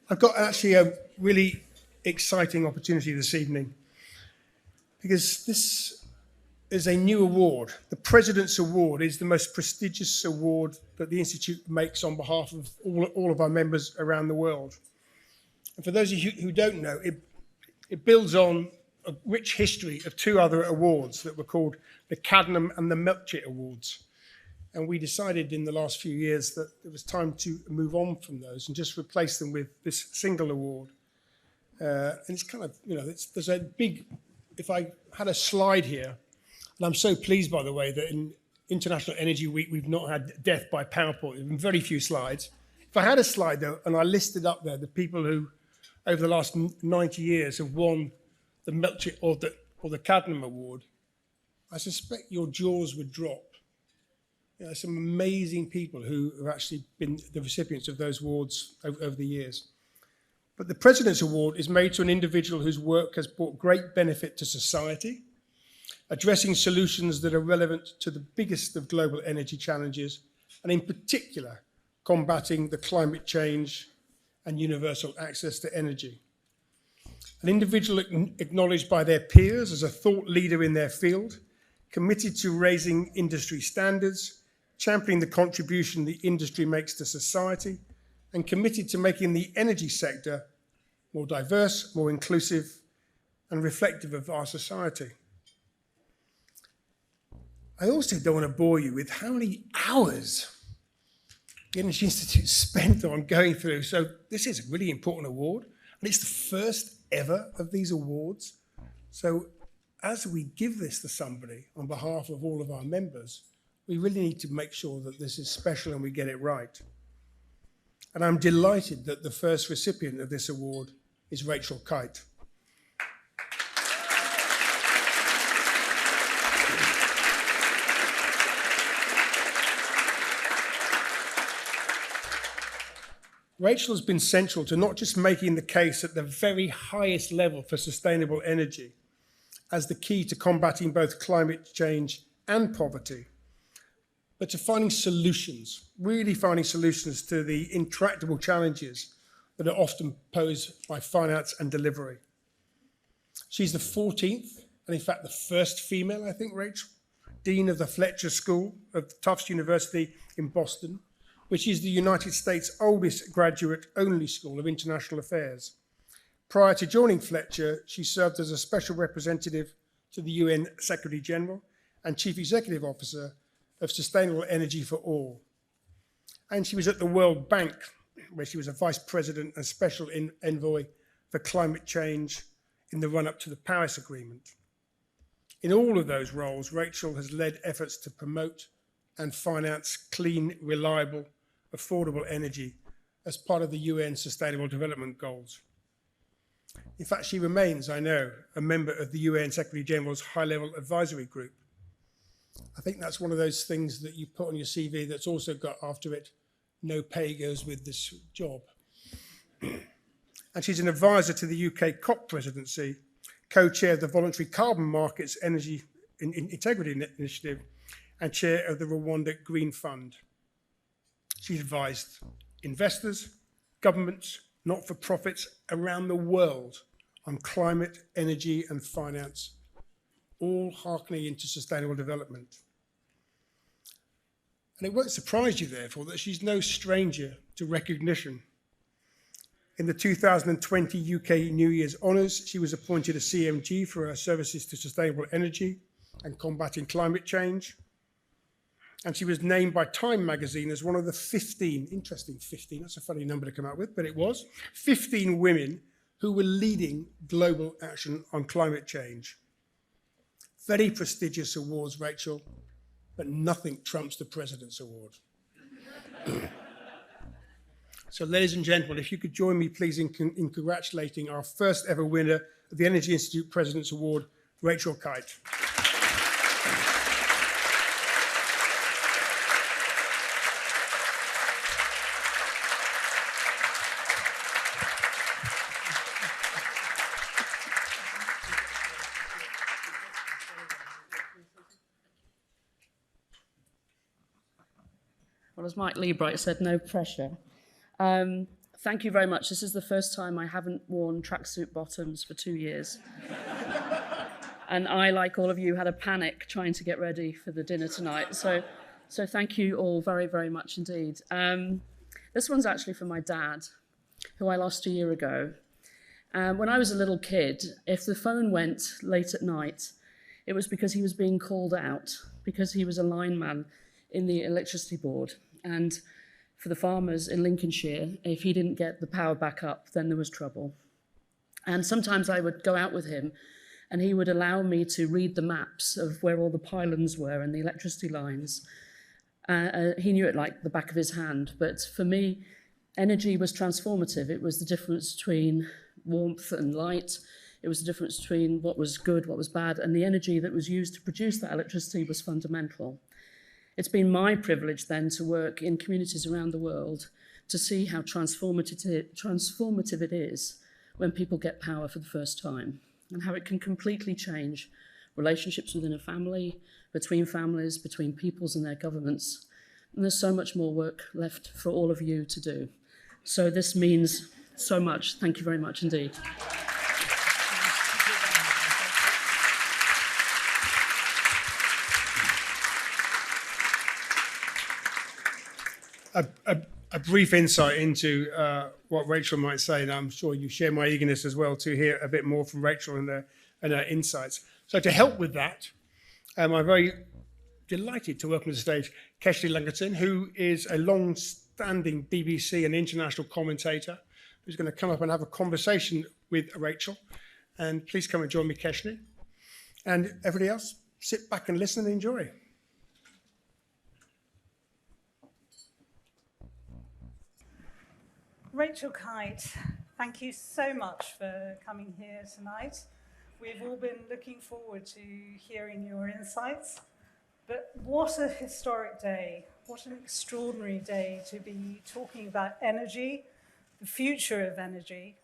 I've got actually a really exciting opportunity this evening because this is a new award. The President's Award is the most prestigious award that the Institute makes on behalf of all of our members around the world. And for those of you who don't know, it builds on a rich history of two other awards that were called the Cadnam and the Melchett Awards. And we decided in the last few years that it was time to move on from those and just replace them with this single award. And it's kind of, there's a big, if I had a slide here, and I'm so pleased, by the way, that in International Energy Week, we've not had death by PowerPoint. There have been very few slides. If I had a slide, though, and I listed up there the people who, over the last 90 years, have won the Melchett or the Cadnam Award, I suspect your jaws would drop. Some amazing people who have actually been the recipients of those awards over the years. But the President's Award is made to an individual whose work has brought great benefit to society, addressing solutions that are relevant to the biggest of global energy challenges, and in particular, combating the climate change and universal access to energy. An individual acknowledged by their peers as a thought leader in their field, committed to raising industry standards, championing the contribution the industry makes to society, and committed to making the energy sector more diverse, more inclusive, and reflective of our society. I also don't want to bore you with how many hours the Energy Institute spent on going through. So this is a really important award, and it's the first ever of these awards. So as we give this to somebody on behalf of all of our members, we really need to make sure that this is special and we get it right. And I'm delighted that the first recipient of this award is Rachel Kyte. Rachel has been central to not just making the case at the very highest level for sustainable energy as the key to combating both climate change and poverty, but to finding solutions, really finding solutions to the intractable challenges that are often posed by finance and delivery. She's the 14th, and in fact the first female, I think, Rachel, Dean of the Fletcher School of Tufts University in Boston, which is the United States' oldest graduate-only school of international affairs. Prior to joining Fletcher, she served as a special representative to the UN Secretary General and Chief Executive Officer of Sustainable Energy for All. And she was at the World Bank, where she was a vice president and special envoy for climate change in the run-up to the Paris Agreement. In all of those roles, Rachel has led efforts to promote and finance clean, reliable, affordable energy as part of the UN Sustainable Development Goals. In fact, she remains, I know, a member of the UN Secretary General's high-level advisory group. I think that's one of those things that you put on your CV that's also got after it, no pay goes with this job. And she's an advisor to the UK COP presidency, co-chair of the Voluntary Carbon Markets Energy Integrity Initiative, and chair of the Rwanda Green Fund. She's advised investors, governments, not-for-profits around the world on climate, energy, and finance, all hearkening into sustainable development. And it won't surprise you, therefore, that she's no stranger to recognition. In the 2020 UK New Year's Honours, she was appointed a CMG for her services to sustainable energy and combating climate change. And she was named by Time magazine as one of the 15, interesting 15, that's a funny number to come out with, but it was, 15 women who were leading global action on climate change. Very prestigious awards, Rachel, but nothing trumps the President's Award. So ladies and gentlemen, if you could join me please in congratulating our first ever winner of the Energy Institute President's Award, Rachel Kyte. Well, as Mike Leebright said, no pressure. Thank you very much. This is the first time I haven't worn tracksuit bottoms for 2 years. And I, like all of you, had a panic trying to get ready for the dinner tonight. So thank you all very, very much indeed. This one's actually for my dad, who I lost a year ago. When I was a little kid, if the phone went late at night, it was because he was being called out, because he was a lineman in the electricity board. And for the farmers in Lincolnshire, if he didn't get the power back up, then there was trouble. And sometimes I would go out with him and he would allow me to read the maps of where all the pylons were and the electricity lines. He knew it like the back of his hand, but for me, energy was transformative. It was the difference between warmth and light. It was the difference between what was good, what was bad, and the energy that was used to produce that electricity was fundamental. It's been my privilege then to work in communities around the world to see how transformative it is when people get power for the first time, and how it can completely change relationships within a family, between families, between peoples and their governments. And there's so much more work left for all of you to do. So this means so much. Thank you very much indeed. A brief insight into what Rachel might say, and I'm sure you share my eagerness as well to hear a bit more from Rachel and her insights. So to help with that, I'm very delighted to welcome to the stage Kesley Lungerton, who is a long-standing BBC and international commentator, who's going to come up and have a conversation with Rachel. And please come and join me, Kesley. And everybody else, sit back and listen and enjoy. Rachel Kyte, thank you so much for coming here tonight. We've all been looking forward to hearing your insights. But what a historic day, what an extraordinary day to be talking about energy, the future of energy.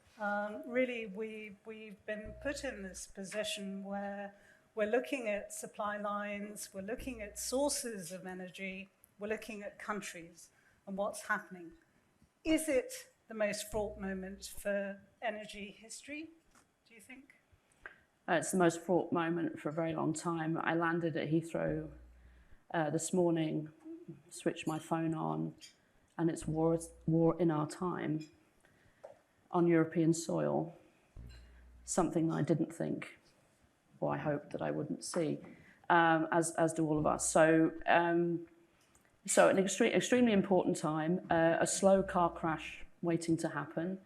Really, we've been put in this position where we're looking at supply lines, we're looking at sources of energy, we're looking at countries and what's happening. Is it the most fraught moment for energy history, do you think? It's the most fraught moment for a very long time. I landed at Heathrow this morning, switched my phone on, and it's war in our time on European soil, something I didn't think, or I hoped that I wouldn't see, as do all of us. So an extremely important time, a slow car crash waiting to happen,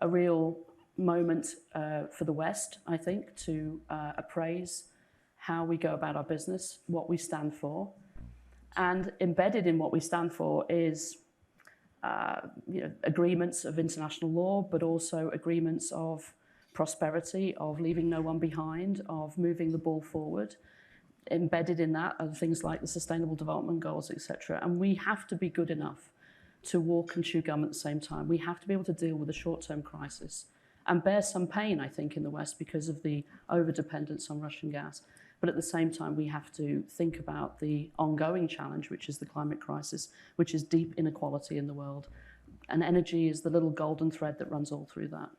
a real moment for the West, I think, to appraise how we go about our business, what we stand for. And embedded in what we stand for is agreements of international law, but also agreements of prosperity, of leaving no one behind, of moving the ball forward. Embedded in that are things like the Sustainable Development Goals, etc. And we have to be good enough to walk and chew gum at the same time. We have to be able to deal with a short-term crisis and bear some pain, I think, in the West because of the over-dependence on Russian gas. But at the same time, we have to think about the ongoing challenge, which is the climate crisis, which is deep inequality in the world. And energy is the little golden thread that runs all through that.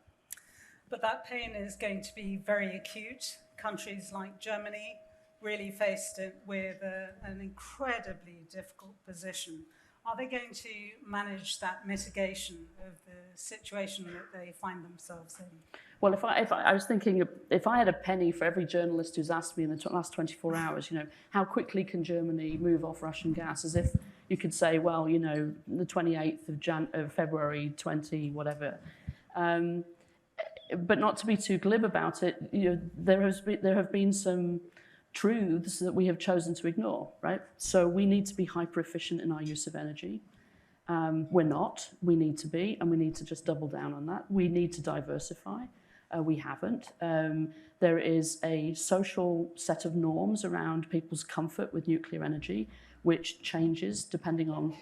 But that pain is going to be very acute. Countries like Germany really faced it with an incredibly difficult position. Are they going to manage that mitigation of the situation that they find themselves in? Well, if I was thinking, if I had a penny for every journalist who's asked me in the last 24 hours, how quickly can Germany move off Russian gas? As if you could say, well, the 28th of February 20, whatever. But not to be too glib about it, there have been some truths that we have chosen to ignore, right? So we need to be hyper efficient in our use of energy. We're not, we need to be, and we need to just double down on that. We need to diversify. We haven't. There is a social set of norms around people's comfort with nuclear energy, which changes depending on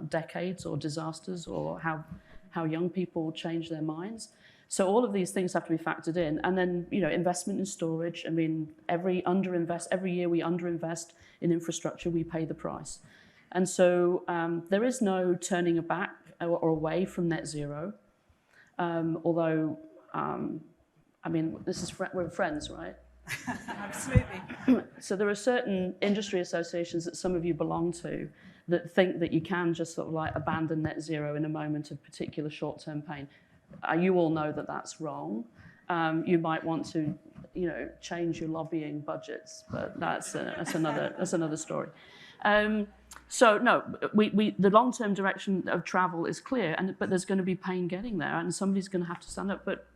decades or disasters or how young people change their minds. So all of these things have to be factored in. And then, investment in storage. I mean, every year we underinvest in infrastructure, we pay the price. And so there is no turning back. or away from net zero. Although, I mean, we're friends, right? Absolutely. So there are certain industry associations that some of you belong to that think that you can just sort of like abandon net zero in a moment of particular short-term pain. You all know that that's wrong. You might want to, change your lobbying budgets, but that's another story. So no, the long-term direction of travel is clear, but there's going to be pain getting there, and somebody's going to have to stand up. But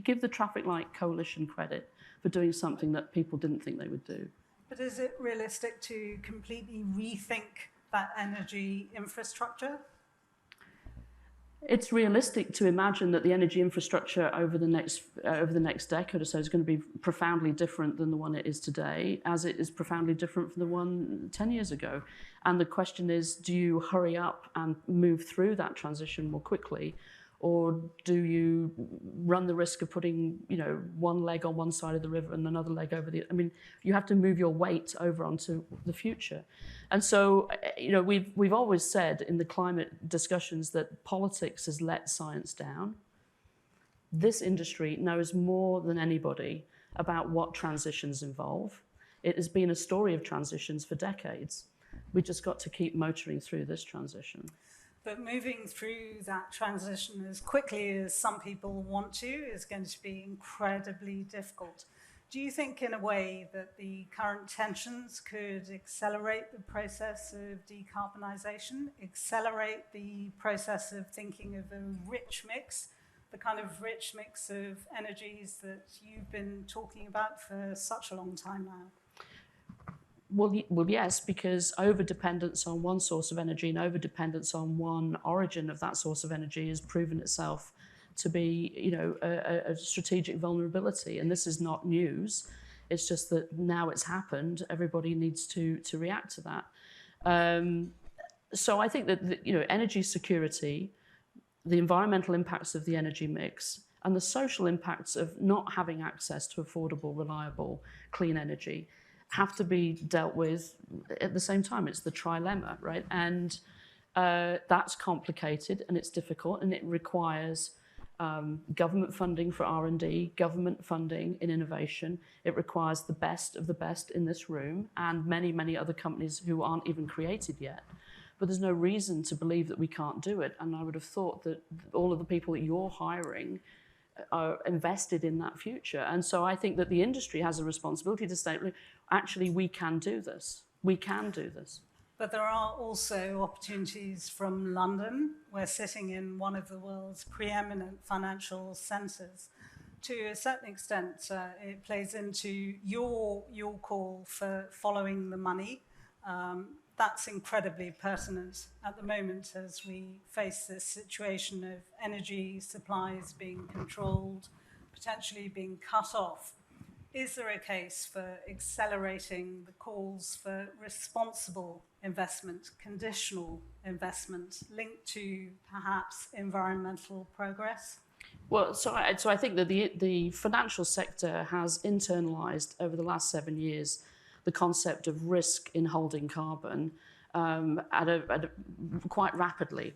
give the Traffic Light Coalition credit for doing something that people didn't think they would do. But is it realistic to completely rethink that energy infrastructure? It's realistic to imagine that the energy infrastructure over the next decade or so is going to be profoundly different than the one it is today, as it is profoundly different from the one 10 years ago. And the question is, do you hurry up and move through that transition more quickly, or do you run the risk of putting, one leg on one side of the river and another leg over the? I mean, you have to move your weight over onto the future. And so, we've always said in the climate discussions that politics has let science down. This industry knows more than anybody about what transitions involve. It has been a story of transitions for decades. We just got to keep motoring through this transition. But moving through that transition as quickly as some people want to is going to be incredibly difficult. Do you think, in a way, that the current tensions could accelerate the process of decarbonisation, accelerate the process of thinking of a rich mix, the kind of rich mix of energies that you've been talking about for such a long time now? Well, yes, because over-dependence on one source of energy and over-dependence on one origin of that source of energy has proven itself to be, a strategic vulnerability. And this is not news. It's just that now it's happened, everybody needs to react to that. So I think that, energy security, the environmental impacts of the energy mix, and the social impacts of not having access to affordable, reliable, clean energy have to be dealt with at the same time. It's the trilemma, right? And that's complicated and it's difficult, and it requires government funding for R&D, government funding in innovation. It requires the best of the best in this room and many, many other companies who aren't even created yet. But there's no reason to believe that we can't do it. And I would have thought that all of the people that you're hiring are invested in that future. And so I think that the industry has a responsibility to say, actually, we can do this. We can do this. But there are also opportunities from London. We're sitting in one of the world's preeminent financial centres. To a certain extent, it plays into your call for following the money. That's incredibly pertinent at the moment as we face this situation of energy supplies being controlled, potentially being cut off. Is there a case for accelerating the calls for responsible investment, conditional investment, linked to perhaps environmental progress? Well, so I think that the financial sector has internalized over the last 7 years the concept of risk in holding carbon quite rapidly.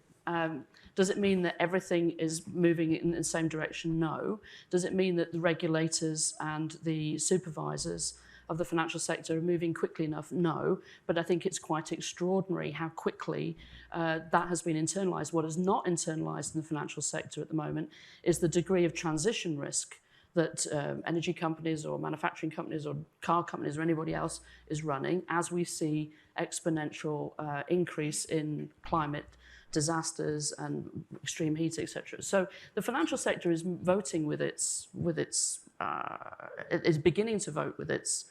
Does it mean that everything is moving in the same direction? No. Does it mean that the regulators and the supervisors of the financial sector are moving quickly enough? No. But I think it's quite extraordinary how quickly that has been internalised. What is not internalised in the financial sector at the moment is the degree of transition risk that energy companies or manufacturing companies or car companies or anybody else is running as we see exponential increase in climate disasters and extreme heat, etc. So the financial sector is voting is beginning to vote with its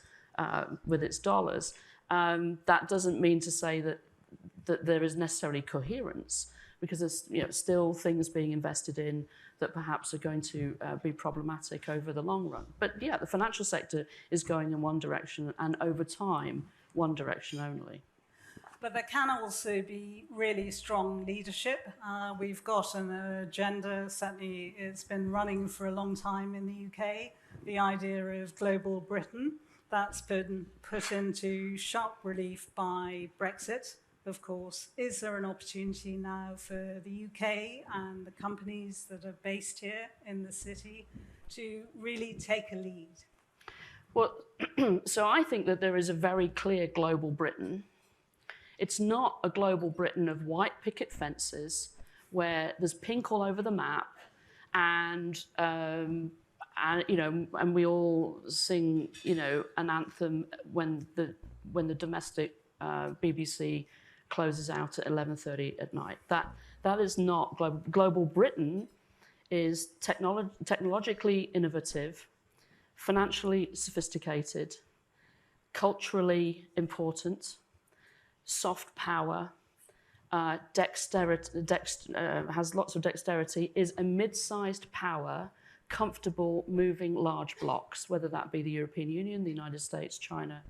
dollars. That doesn't mean to say that there is necessarily coherence, because there's still things being invested in that perhaps are going to be problematic over the long run. But yeah, the financial sector is going in one direction, and over time, one direction only. But there can also be really strong leadership. We've got an agenda, certainly it's been running for a long time in the UK, the idea of global Britain. That's been put into sharp relief by Brexit. of course, is there an opportunity now for the UK and the companies that are based here in the city to really take a lead? Well, so I think that there is a very clear global Britain. It's not a global Britain of white picket fences where there's pink all over the map, and we all sing, an anthem when the domestic BBC closes out at 11:30 at night. That is not global. Global Britain is technologically innovative, financially sophisticated, culturally important, soft power, has lots of dexterity, is a mid-sized power, comfortable moving large blocks, whether that be the European Union, the United States, China,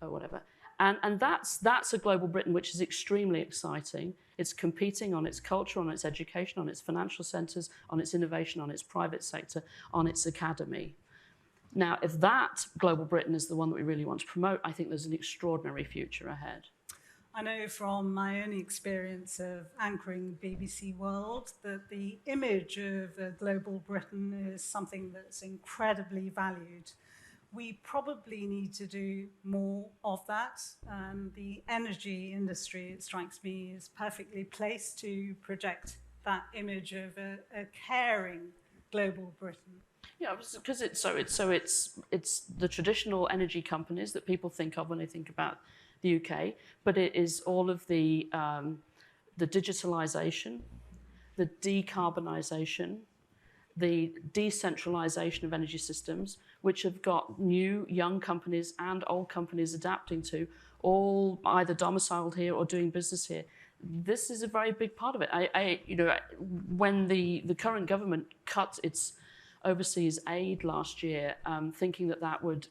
or whatever. And that's a global Britain which is extremely exciting. It's competing on its culture, on its education, on its financial centres, on its innovation, on its private sector, on its academy. Now, if that global Britain is the one that we really want to promote, I think there's an extraordinary future ahead. I know from my own experience of anchoring BBC World that the image of a global Britain is something that's incredibly valued. We probably need to do more of that. The energy industry, it strikes me, is perfectly placed to project that image of a caring global Britain. Yeah, because it's the traditional energy companies that people think of when they think about the UK, but it is all of the digitalisation, the decarbonisation, the decentralisation of energy systems, which have got new young companies and old companies adapting to, all either domiciled here or doing business here. This is a very big part of it. When the current government cut its overseas aid last year, thinking that would,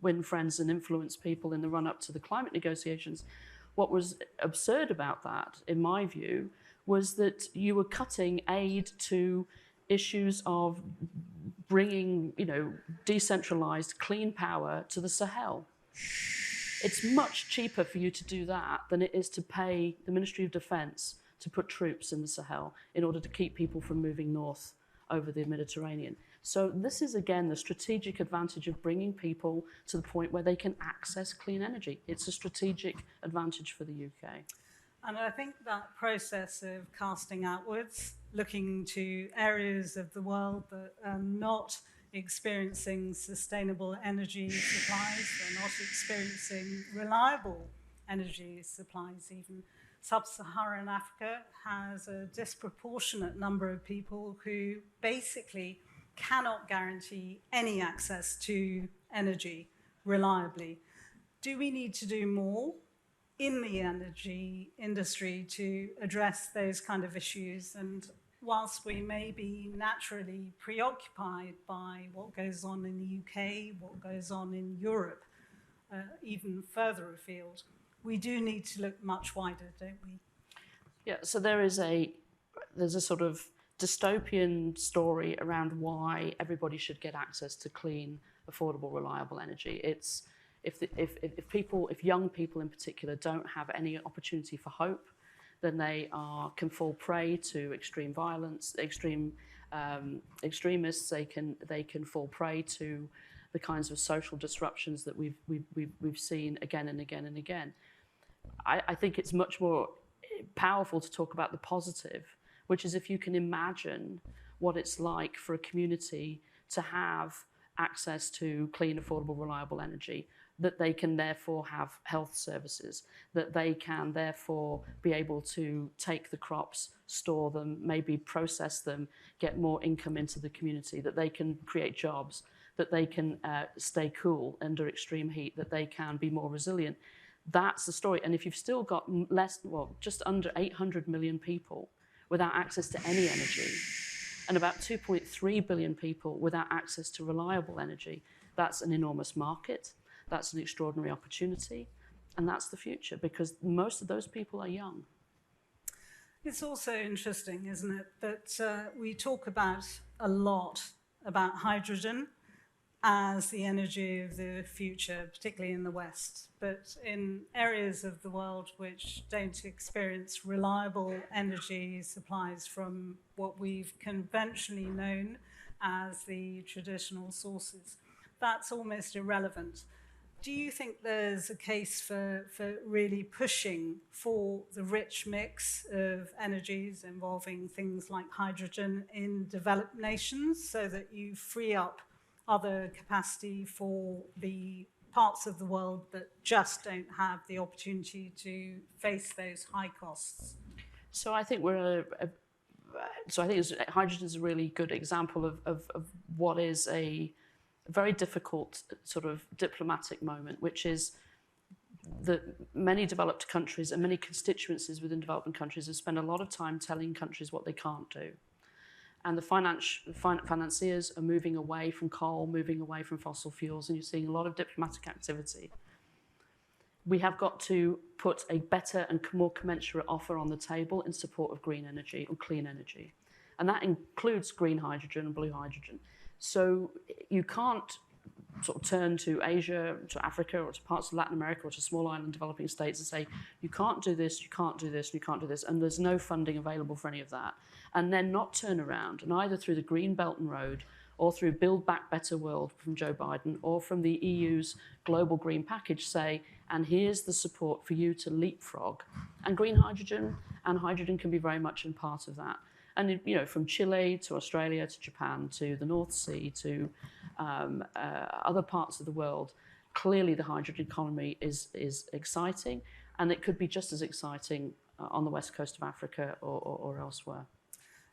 win friends and influence people in the run-up to the climate negotiations, what was absurd about that, in my view, was that you were cutting aid to issues of bringing, decentralized clean power to the Sahel. It's much cheaper for you to do that than it is to pay the Ministry of Defence to put troops in the Sahel in order to keep people from moving north over the Mediterranean. So this is, again, the strategic advantage of bringing people to the point where they can access clean energy. It's a strategic advantage for the UK. And I think that process of casting outwards, looking to areas of the world that are not experiencing sustainable energy supplies, they're not experiencing reliable energy supplies even. Sub-Saharan Africa has a disproportionate number of people who basically cannot guarantee any access to energy reliably. Do we need to do more in the energy industry to address those kind of issues? And whilst we may be naturally preoccupied by what goes on in the UK, what goes on in Europe, even further afield, we do need to look much wider, don't we? Yeah, so there's a sort of dystopian story around why everybody should get access to clean, affordable, reliable energy. It's if young people in particular don't have any opportunity for hope, then they can fall prey to extreme violence, extremists. They can fall prey to the kinds of social disruptions that we've seen again and again and again. I think it's much more powerful to talk about the positive, which is if you can imagine what it's like for a community to have access to clean, affordable, reliable energy, that they can therefore have health services, that they can therefore be able to take the crops, store them, maybe process them, get more income into the community, that they can create jobs, that they can stay cool under extreme heat, that they can be more resilient. That's the story. And if you've still got just under 800 million people without access to any energy, and about 2.3 billion people without access to reliable energy, that's an enormous market, that's an extraordinary opportunity, and that's the future, because most of those people are young. It's also interesting, isn't it, that we talk a lot about hydrogen. as the energy of the future, particularly in the West. But in areas of the world which don't experience reliable energy supplies from what we've conventionally known as the traditional sources, that's almost irrelevant. Do you think there's a case for really pushing for the rich mix of energies involving things like hydrogen in developed nations so that you free up other capacity for the parts of the world that just don't have the opportunity to face those high costs? So I think hydrogen is a really good example of what is a very difficult sort of diplomatic moment, which is that many developed countries and many constituencies within developing countries have spent a lot of time telling countries what they can't do. And the financiers are moving away from coal, moving away from fossil fuels, and you're seeing a lot of diplomatic activity. We have got to put a better and more commensurate offer on the table in support of green energy or clean energy. And that includes green hydrogen and blue hydrogen. So you can't sort of turn to Asia, to Africa, or to parts of Latin America, or to small island developing states and say, you can't do this, you can't do this, you can't do this, and there's no funding available for any of that. And then not turn around, and either through the Green Belt and Road, or through Build Back Better World from Joe Biden, or from the EU's Global Green Package say, and here's the support for you to leapfrog. And green hydrogen and hydrogen can be very much in part of that. And you know, from Chile to Australia to Japan to the North Sea to other parts of the world, clearly the hydrogen economy is exciting, and it could be just as exciting on the west coast of Africa or elsewhere.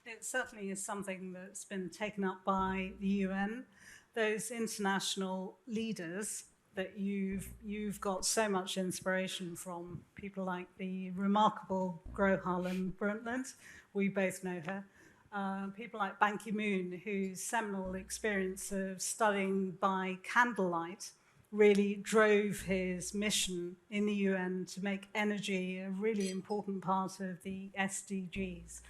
It certainly is something that's been taken up by the UN. Those international leaders that you've got so much inspiration from, people like the remarkable Gro Harlem Brundtland, we both know her, people like Ban Ki-moon, whose seminal experience of studying by candlelight really drove his mission in the UN to make energy a really important part of the SDGs.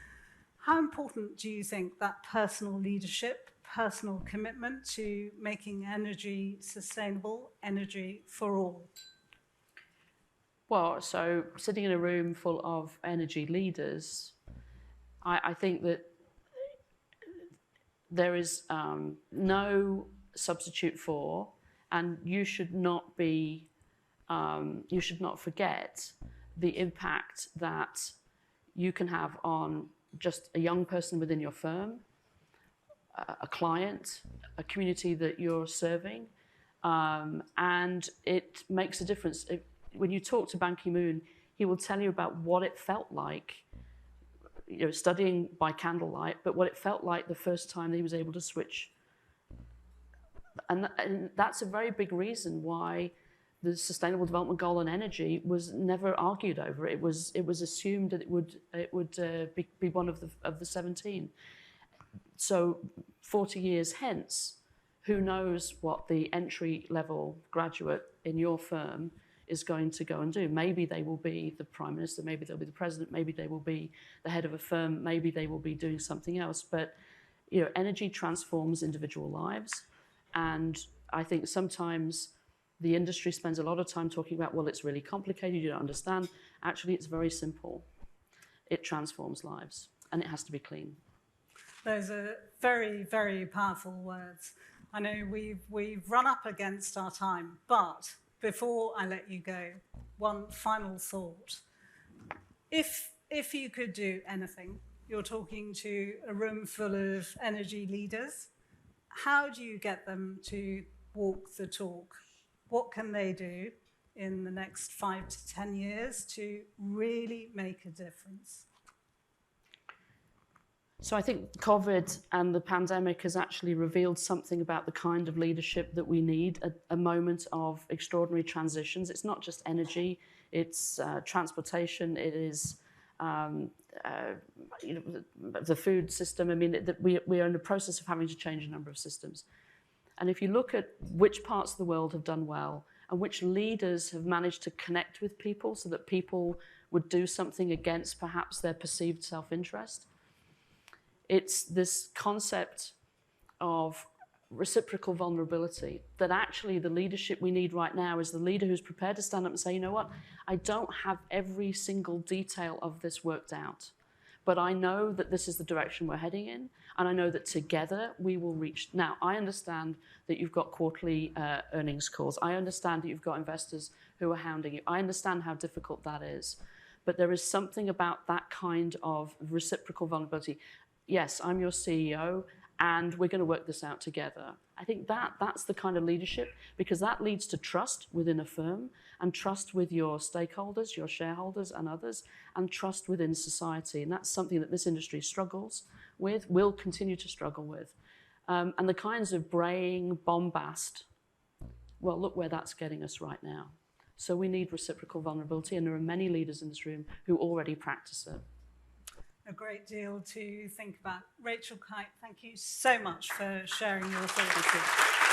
How important do you think that personal leadership, personal commitment to making energy sustainable, energy for all? Well, so sitting in a room full of energy leaders, I think that there is no substitute for, and you should not forget the impact that you can have on just a young person within your firm, a client, a community that you're serving, and it makes a difference. When you talk to Ban Ki-moon, he will tell you about what it felt like, you know, studying by candlelight, but what it felt like the first time that he was able to switch. And that's a very big reason why the Sustainable Development Goal on energy was never argued over. It was assumed that it would be one of the 17. So 40 years hence, who knows what the entry-level graduate in your firm is going to go and do. Maybe they will be the Prime Minister, maybe they'll be the President, maybe they will be the head of a firm, maybe they will be doing something else. But you know, energy transforms individual lives. And I think sometimes the industry spends a lot of time talking about, well, it's really complicated, you don't understand. Actually, it's very simple. It transforms lives, and it has to be clean. Those are very, very powerful words. I know we've run up against our time, but before I let you go, one final thought. If you could do anything, you're talking to a room full of energy leaders, how do you get them to walk the talk? What can they do in the next 5 to 10 years to really make a difference? So I think COVID and the pandemic has actually revealed something about the kind of leadership that we need, a moment of extraordinary transitions. It's not just energy, it's transportation, it is the food system. I mean, we are in the process of having to change a number of systems. And if you look at which parts of the world have done well and which leaders have managed to connect with people so that people would do something against perhaps their perceived self-interest, it's this concept of reciprocal vulnerability, that actually the leadership we need right now is the leader who's prepared to stand up and say, you know what, I don't have every single detail of this worked out, but I know that this is the direction we're heading in, and I know that together we will reach. Now, I understand that you've got quarterly earnings calls. I understand that you've got investors who are hounding you. I understand how difficult that is, but there is something about that kind of reciprocal vulnerability. Yes, I'm your CEO, and we're going to work this out together. I think that's the kind of leadership, because that leads to trust within a firm, and trust with your stakeholders, your shareholders and others, and trust within society. And that's something that this industry struggles with, will continue to struggle with. And the kinds of braying, bombast, well, look where that's getting us right now. So we need reciprocal vulnerability, and there are many leaders in this room who already practice it. A great deal to think about. Rachel, Kyte, thank you so much for sharing your thoughts.